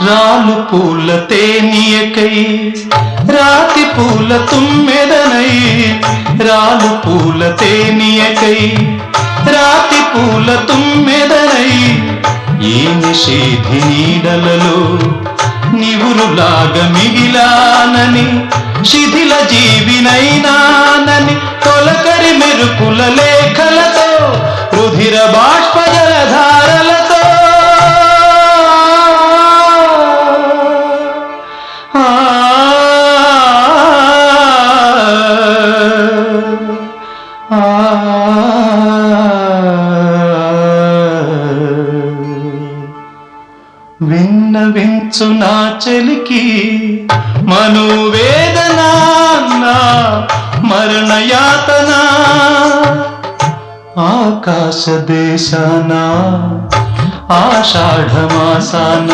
రాలు పూల తేనియకై రాతి పూల తుమ్మెదనై రాలు పూల తేనియకై రాతి పూల తుమ్మెదనై ఈ నిషేధి నీడలలో నివురులాగా మిగిలానని శిథిల జీవినైనానని తొలకరి మెరుపుల లేఖలతో రుధిర బాష్ప జలధారలతో విన్నవించు నా చెలికి మనోవేదన మరణయాతన ఆకాశ దేశాన ఆషాఢ మాసాన